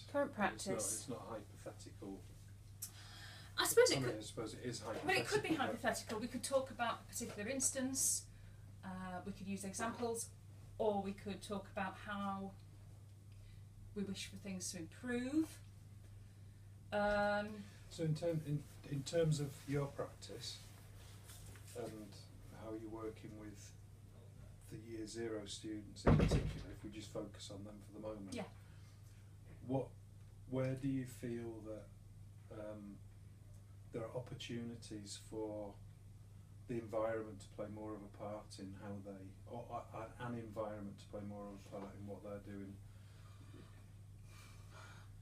practice. Current practice. It's not hypothetical. I suppose I suppose it is hypothetical. But it could be hypothetical. We could talk about a particular instance. We could use examples, or we could talk about how we wish for things to improve. So in terms of your practice and how you're working with the Year Zero students in particular, if we just focus on them for the moment, yeah. Where do you feel that there are opportunities for the environment to play more of a part in how they, or an environment to play more of a part in what they're doing?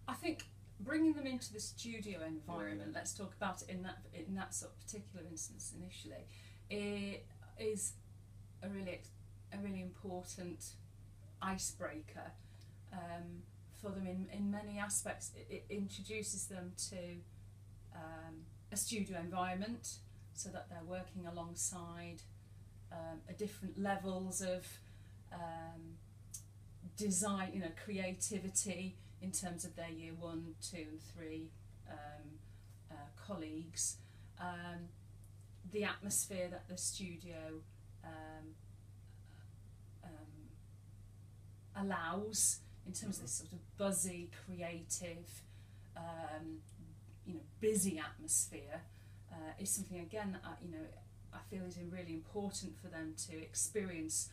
I think bringing them into the studio environment, let's talk about it in that sort of particular instance initially, it is a really important icebreaker for them in many aspects. It introduces them to a studio environment, so that they're working alongside different levels of design, creativity in terms of their year 1, 2 and 3 colleagues. The atmosphere that the studio allows in terms of this sort of buzzy, creative, busy atmosphere is something, again, I feel is really important for them to experience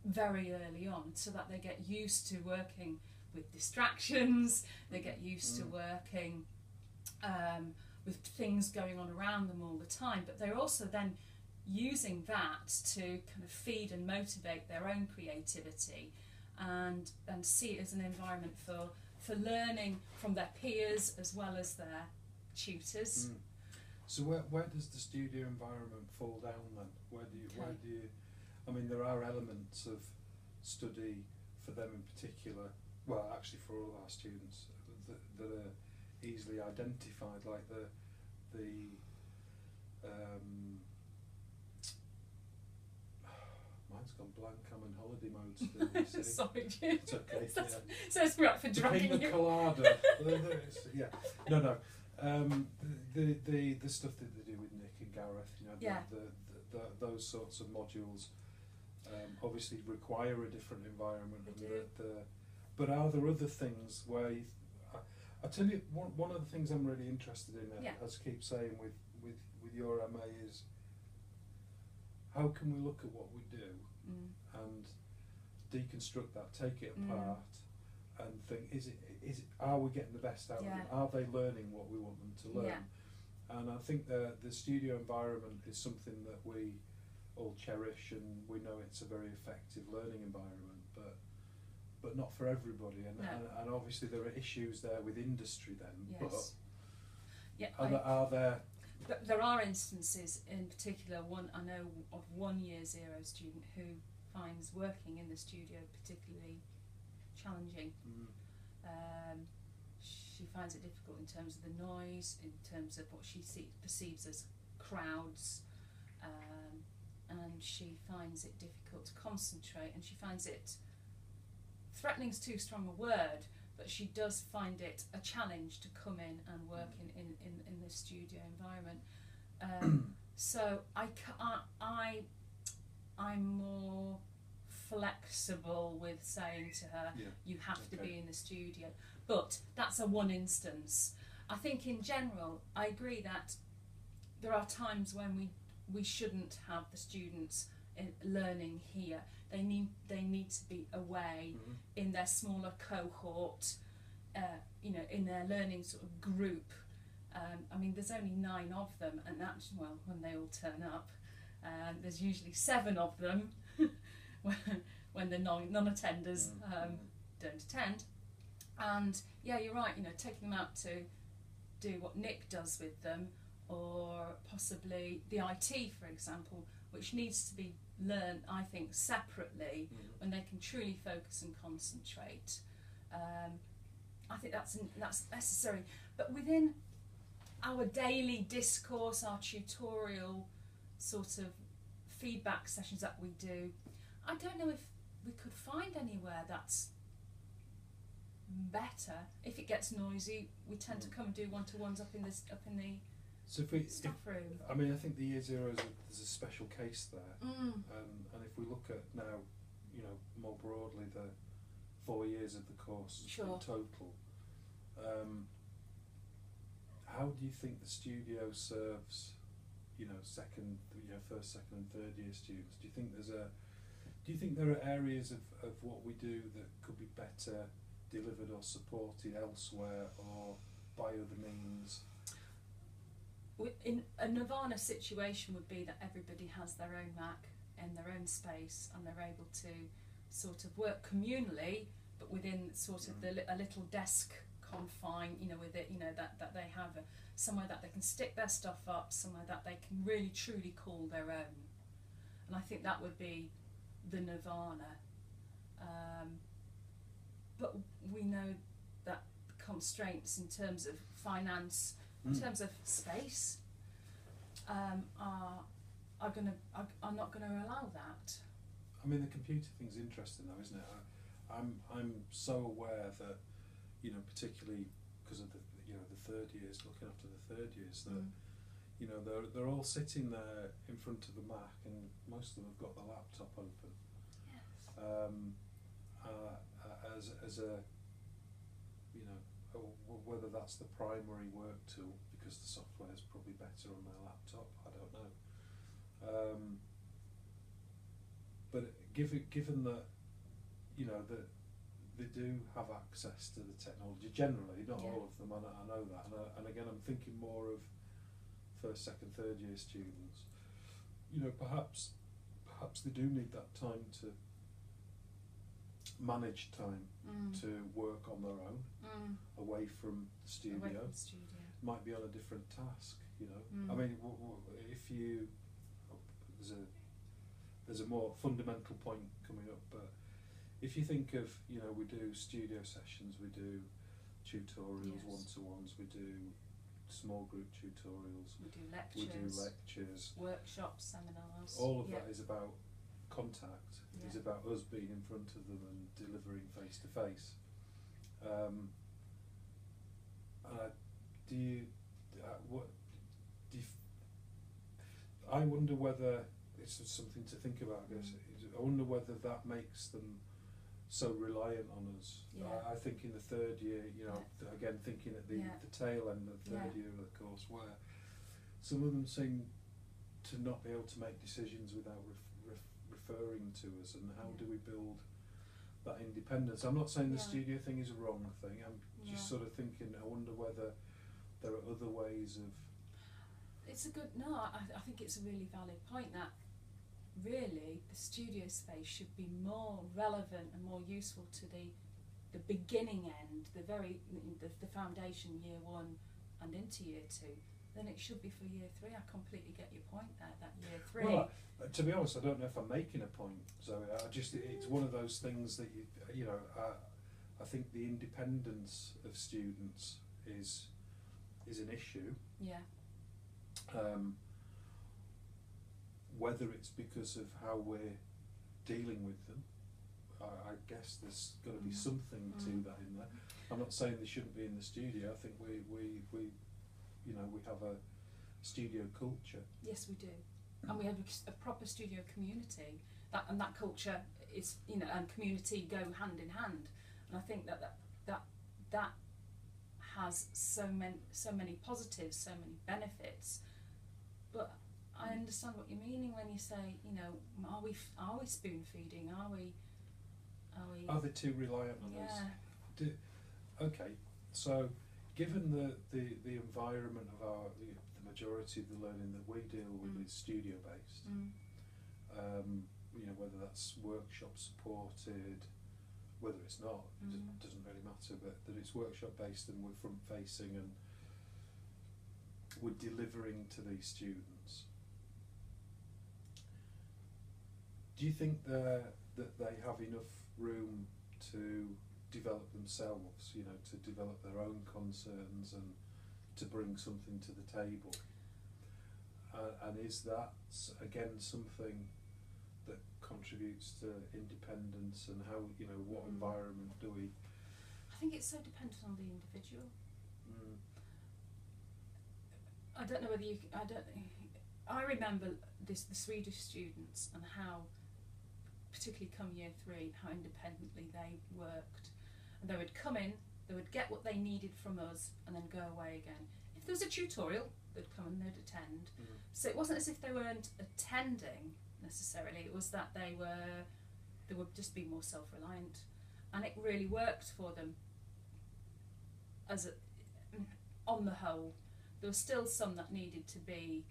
very early on, so that they get used to working with distractions, they get used to working with things going on around them all the time, but they're also then using that to kind of feed and motivate their own creativity and see it as an environment for learning from their peers as well as their tutors. So where does the studio environment fall down then? Where do you I mean, there are elements of study for them in particular, well actually for all our students, that are easily identified, like the mine's gone blank, I'm in holiday mode still. Sorry, Jim. It's okay. So it's right for dragging Pina you. colada. Yeah. No. The stuff that they do with Nick and Gareth, those sorts of modules obviously require a different environment. But are there other things where I tell you, one of the things I'm really interested in, as I keep saying with your MA, is how can we look at what we do and deconstruct that, take it apart, and think, are we getting the best out of them? Are they learning what we want them to learn? And I think the studio environment is something that we all cherish, and we know it's a very effective learning environment, but not for everybody, and obviously there are issues there with industry then. But there are instances, in particular, I know of one Year Zero student who finds working in the studio particularly challenging. She finds it difficult in terms of the noise, in terms of what she perceives as crowds, and she finds it difficult to concentrate, and she finds it, threatening is too strong a word, but she does find it a challenge to come in and work in the studio environment. So I'm more flexible with saying to her, you have to be in the studio. But that's a one instance. I think in general, I agree that there are times when we shouldn't have the students learning here. They need to be away in their smaller cohort, in their learning sort of group. I mean, there's only 9 of them, and actually, well, when they all turn up, there's usually 7 of them when the non-attenders don't attend. And yeah, you're right, taking them out to do what Nick does with them, or possibly the IT, for example, which needs to be learned, I think, separately when they can truly focus and concentrate. I think that's necessary. But within our daily discourse, our tutorial sort of feedback sessions that we do, I don't know if we could find anywhere that's better. If it gets noisy, we tend to come and do one-to-ones up in the So staff room. I mean, I think the Year Zeros, there's a special case there, and if we look at now, you know, more broadly the 4 years of the course in total, how do you think the studio serves, you know, first, second, and third year students? Do you think there are areas of what we do that could be better delivered or supported elsewhere or by other means? In a Nirvana situation would be that everybody has their own Mac in their own space, and they're able to sort of work communally, but within sort of a little desk confine, you know, with it, you know, that they have somewhere that they can stick their stuff up, somewhere that they can really truly call their own. And I think that would be the Nirvana. But we know that the constraints in terms of finance, in terms of space, are not going to allow that. I mean, the computer thing's interesting though, isn't it? I'm so aware that, you know, particularly because of the third years, looking after the third years, that you know, they're all sitting there in front of the Mac, and most of them have got the laptop open. Yes. As a, you know, whether that's the primary work tool because the software is probably better on their laptop, I don't know. But given that, you know, that they do have access to the technology generally, not all of them, I know that, and again I'm thinking more of first, second, third year students. You know, perhaps they do need that time to manage time to work on their own, away from the studio. Might be on a different task, you know. I mean, if you there's a more fundamental point coming up, but if you think of, you know, we do studio sessions, we do tutorials, one-to-ones, we do small group tutorials, we do lectures, workshops, seminars. All of that is about contact. Is about us being in front of them and delivering face to face. I wonder whether it's just something to think about. I guess I wonder whether that makes them so reliant on us. I think in the third year, you know, again thinking at the tail end of the third year of the course, where some of them seem to not be able to make decisions without referring to us, and how do we build that independence? I'm not saying the studio thing is a wrong thing, I'm just sort of thinking, I wonder whether there are other ways of... It's a good, I think it's a really valid point that really the studio space should be more relevant and more useful to the beginning end, the foundation, year one and into year two, than it should be for year three. I completely get your point there, that year three. Well, to be honest, I don't know if I'm making a point, Zoe. It's one of those things that you know. I think the independence of students is an issue. Yeah. Whether it's because of how we're dealing with them, I guess there's got to be something to that in there. I'm not saying they shouldn't be in the studio. I think we you know, we have a studio culture. Yes, we do, and we have a proper studio community. And that culture is, you know, and community go hand in hand. And I think that has so many positives, so many benefits. But I understand what you're meaning when you say, you know, are we spoon feeding? Are they too reliant on us? Okay, so given the environment of the majority of the learning that we deal with is studio based, you know, whether that's workshop supported, whether it's not, it doesn't really matter, but that it's workshop based and we're front facing and we're delivering to these students. Do you think that they have enough room to develop themselves, you know, to develop their own concerns and to bring something to the table? And is that, again, something that contributes to independence, and how, you know, what environment do we think it's so dependent on the individual. Mm. I don't know whether you. I remember the Swedish students and how, particularly come year 3, how independently they worked, and they would come in, they would get what they needed from us, and then go away again. If there was a tutorial, they'd come and they'd attend. Mm. So it wasn't as if they weren't attending necessarily. It was that they would just be more self-reliant, and it really worked for them. On the whole, there were still some that needed to be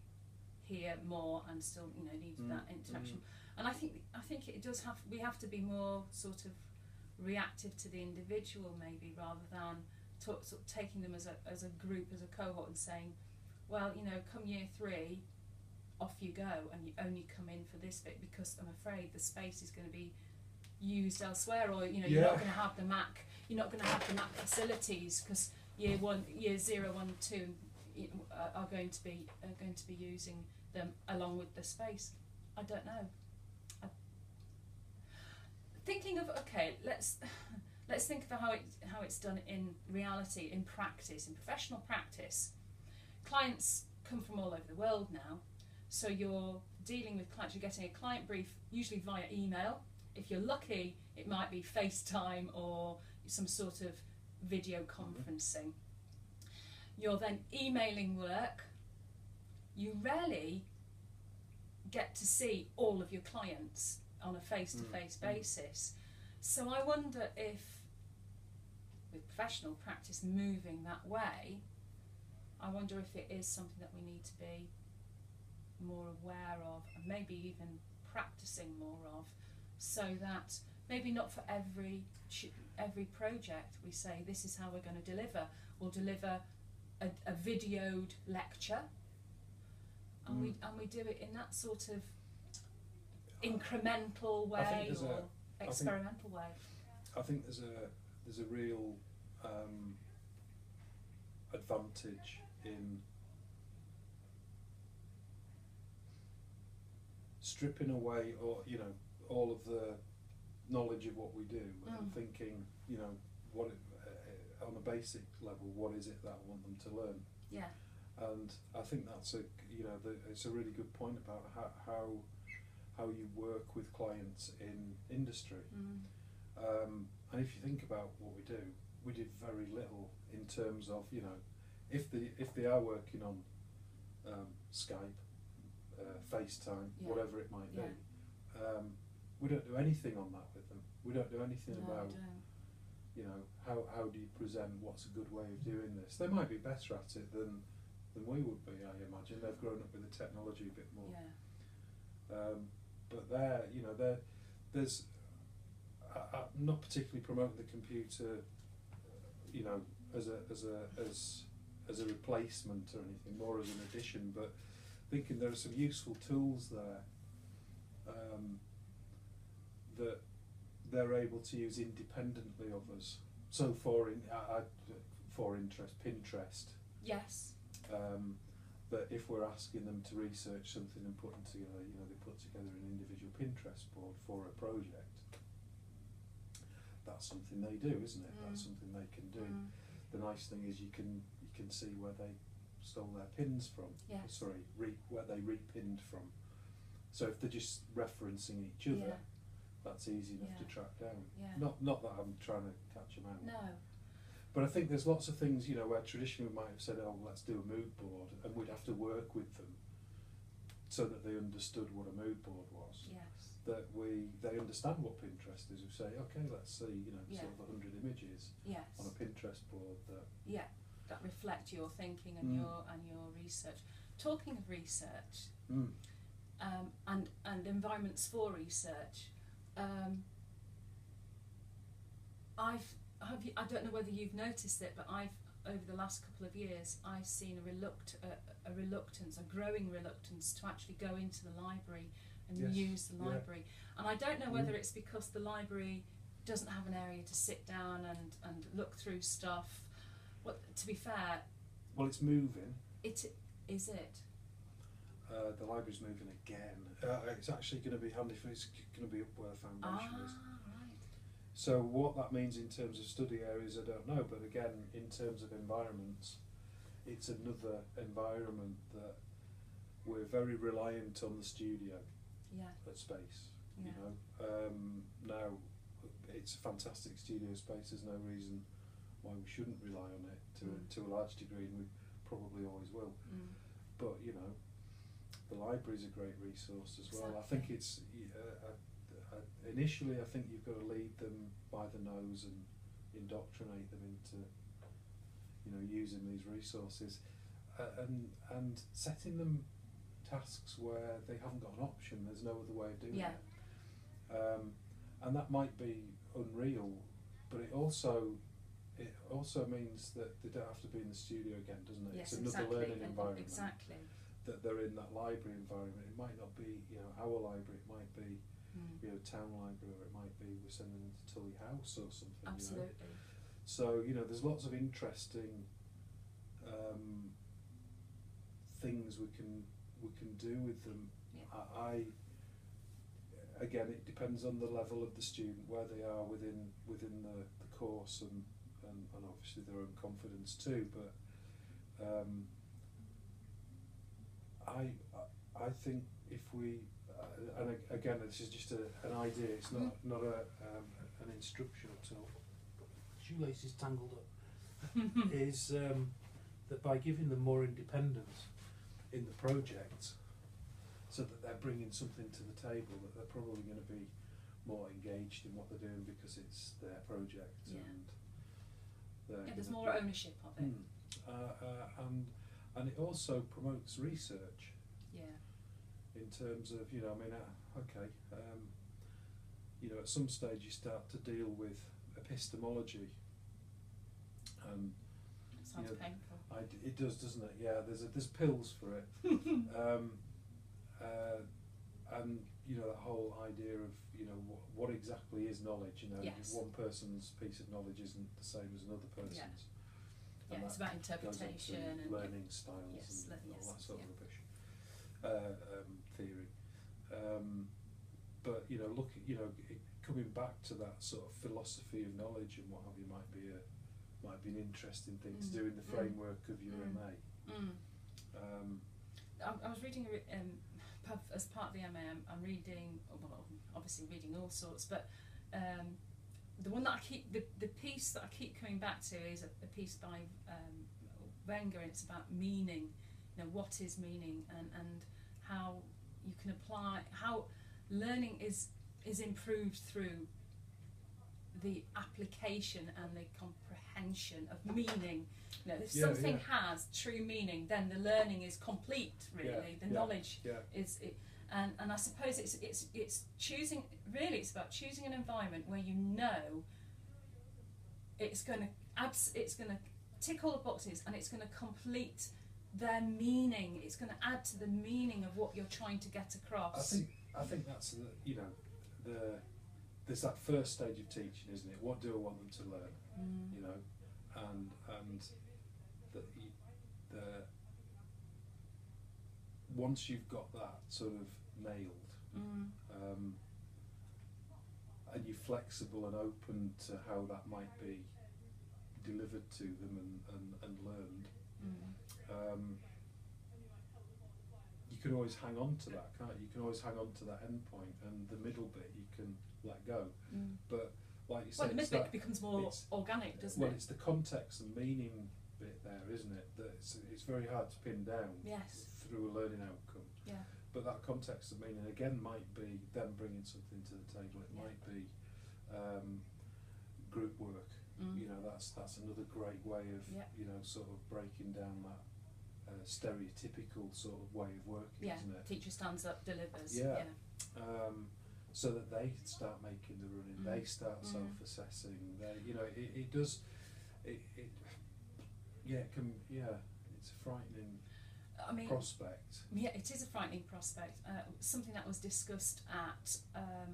here more, and still, needed that interaction. And I think it does have. We have to be more sort of reactive to the individual, maybe, rather than sort of taking them as a group, as a cohort, and saying, well, come year 3, off you go, and you only come in for this bit, because I'm afraid the space is going to be used elsewhere, or you're not going to have the Mac. You're not going to have the Mac facilities, because year 0, 1, 2 are going to be using them along with the space. I don't know. Thinking of, okay, let's think of how it's done in reality, in practice, in professional practice. Clients come from all over the world now, so you're dealing with clients. You're getting a client brief usually via email. If you're lucky, it might be FaceTime or some sort of video conferencing. You're then emailing work. You rarely get to see all of your clients on a face-to-face basis. So I wonder if, with professional practice moving that way, I wonder if it is something that we need to be more aware of, and maybe even practicing more of, so that maybe not for every project we say this is how we're going to deliver. We'll deliver a videoed lecture, and we do it in that sort of incremental way or experimental way. I think there's a real advantage in stripping away, or all of the knowledge of what we do, and thinking, what on a basic level, what is it that I want them to learn? Yeah. And I think that's it's a really good point about how you work with clients in industry. And if you think about what we do very little in terms of, if they are working on Skype, FaceTime, whatever it might be, we don't do anything on that with them. We don't do anything about, how do you present, what's a good way of doing this? They might be better at it than we would be, I imagine. They've grown up with the technology a bit more. Yeah. But there's I'm not particularly promoting the computer, as a replacement or anything, more as an addition, but thinking there are some useful tools there that they're able to use independently of us. So for interest, Pinterest. Yes. That if we're asking them to research something and putting together, they put together an individual Pinterest board for a project. That's something they do, isn't it? That's something they can do. The nice thing is you can see where they stole their pins from. Yes. Sorry, where they repinned from. So if they're just referencing each other, that's easy enough to track down. Yeah. Not that I'm trying to catch them out. No. But I think there's lots of things, where traditionally we might have said, oh, let's do a mood board, and we'd have to work with them so that they understood what a mood board was. Yes. That they understand what Pinterest is. We say, okay, let's see, sort of 100 images on a Pinterest board that reflect your thinking and your research. Talking of research, and environments for research, I don't know whether you've noticed it, but over the last couple of years, I've seen a growing reluctance to actually go into the library and use the library. And I don't know whether it's because the library doesn't have an area to sit down and look through stuff. Well, to be fair, well, it's moving. Is it? The library's moving again. It's actually going to be handy for it's going to be up where the foundation is. Right. So what that means in terms of study areas, I don't know. But again, in terms of environments, it's another environment that we're very reliant on the studio at space. You know, now it's a fantastic studio space. There's no reason why we shouldn't rely on it to a large degree, and we probably always will. But you know, the library's a great resource as well. I think it's initially, I think you've got to lead them by the nose and indoctrinate them into, you know, using these resources, and setting them tasks where they haven't got an option. There's no other way of doing it, and that might be unreal, but it also means that they don't have to be in the studio again, doesn't it? Yes, it's another learning environment. Exactly. That they're in that library environment. It might not be, you know, our library. It might be, you know, town library, or it might be we're sending them to Tully House or something. Absolutely. You know? So you know, there's lots of interesting things we can do with them. I again, it depends on the level of the student, where they are within the course, and obviously their own confidence too. But I think if we and again, this is just an idea. It's not an instructional tool. Shoelaces tangled up. Is that by giving them more independence in the project, so that they're bringing something to the table, that they're probably going to be more engaged in what they're doing because it's their project, and there's more ownership of it. And it also promotes research. Yeah. In terms of, you know, I mean, you know, at some stage you start to deal with epistemology, and it sounds painful. It does, doesn't it? Yeah, there's pills for it, and you know, that whole idea of, you know, what exactly is knowledge. You know, one person's piece of knowledge isn't the same as another person's. Yeah, it's about interpretation and learning styles and all that sort of rubbish. Theory, but you know, coming back to that sort of philosophy of knowledge and what have you might be an interesting thing to do in the framework of your MA. I was reading as part of the MA. I'm reading, well, obviously reading all sorts, but the one that the piece that I keep coming back to is a piece by Wenger, and it's about meaning. You know, what is meaning, and how you can apply, how learning is improved through the application and the comprehension of meaning. You know, if something has true meaning, then the learning is complete. Really, the knowledge is it. And I suppose it's choosing. Really, it's about choosing an environment where you know it's going to tick all the boxes, and it's going to complete their meaning. It's going to add to the meaning of what you're trying to get across. I think that's there's that first stage of teaching, isn't it? What do I want them to learn? You know, and the once you've got that sort of nailed, and you're flexible and open to how that might be delivered to them and learned. You can always hang on to that, can't you? You can always hang on to that end point, and the middle bit you can let go. But like you said, the middle bit becomes more organic, doesn't it? Well, it's the context and meaning bit there, isn't it? That it's very hard to pin down through a learning outcome. Yeah. But that context and meaning again might be them bringing something to the table. It might be group work. You know, that's another great way of you know, sort of breaking down that stereotypical sort of way of working, isn't it? Teacher stands up, delivers. So that they start making the running, they start self-assessing. You know, it does. It can. It's a frightening prospect. Yeah, it is a frightening prospect. Something that was discussed at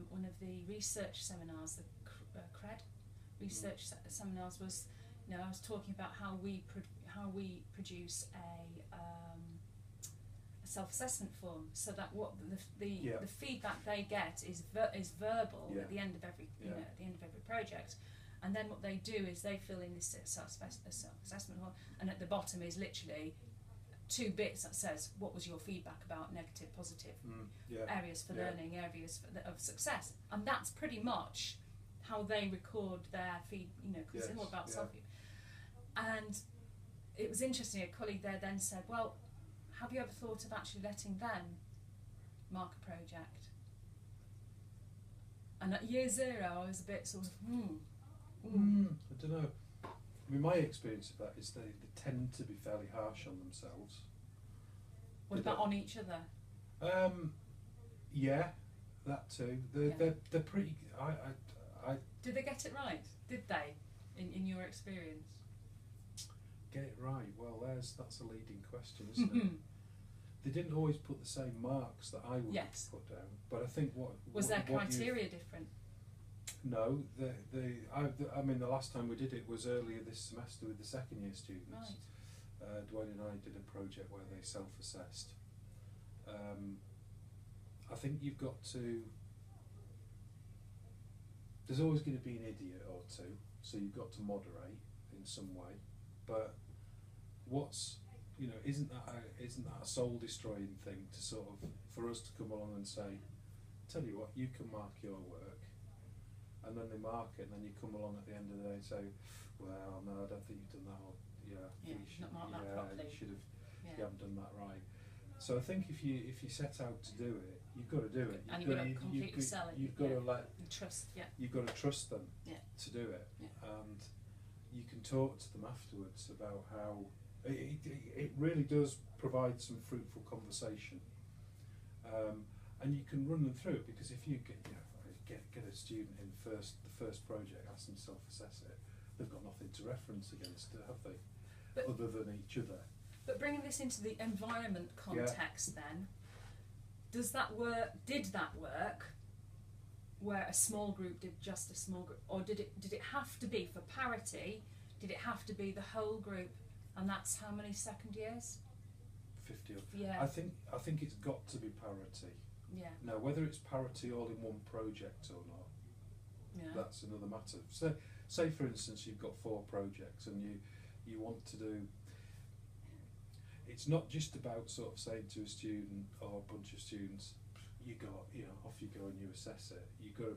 one of the research seminars, the CRED research seminars, was, you know, I was talking about how we produce a self-assessment form, so that what the feedback they get is verbal at the end of every at the end of every project, and then what they do is they fill in this self-assessment form, and at the bottom is literally 2 bits that says what was your feedback about negative, positive, areas for learning, areas of success, and that's pretty much how they record their because it's all about self-view. And it was interesting, a colleague there then said, well, have you ever thought of actually letting them mark a project? And at year 0 I was a bit sort of, I don't know. I mean, my experience of that is they tend to be fairly harsh on themselves. What about on each other? Yeah, that too. They're pretty. Did they get it right? Did they, in your experience? Get it right? Well, that's a leading question, isn't it? They didn't always put the same marks that I would put down, but I think was their criteria different? No, I mean, the last time we did it was earlier this semester with the second year students. Right. Dwayne and I did a project where they self-assessed. I think you've got to. There's always going to be an idiot or two, so you've got to moderate in some way. But isn't that a soul destroying thing to sort of for us to come along and say, tell you what, you can mark your work, and then they mark it, and then you come along at the end of the day and say, well, no, I don't think you've done that, or you should, not marked that properly. You haven't done that right. So I think if you set out to do it, you've got to do it. And you've got to completely sell it. You've got to trust. Yeah. You've got to trust them to do it, and you can talk to them afterwards about how it really does provide some fruitful conversation, and you can run them through it, because if you get a student in the first project, ask them to self-assess it, they've got nothing to reference against it, have they? Other than each other. But bringing this into the environment context, then, did that work where a small group did just a small group, or did it have to be for parity? Did it have to be the whole group, and that's how many second years? 50. Yeah. I think it's got to be parity. Yeah. Now, whether it's parity all in one project or not, that's another matter. So, say for instance you've got 4 projects and you want to do. It's not just about sort of saying to a student or a bunch of students, off you go and you assess it. You've got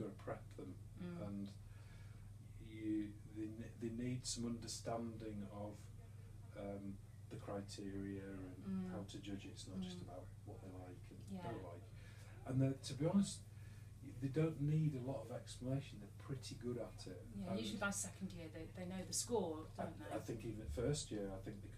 to prep them, and they need some understanding of the criteria and how to judge it. It's not just about what they like and don't like. And to be honest, they don't need a lot of explanation. They're pretty good at it. Yeah, usually by second year they know the score, don't they? I think even at first year, I think they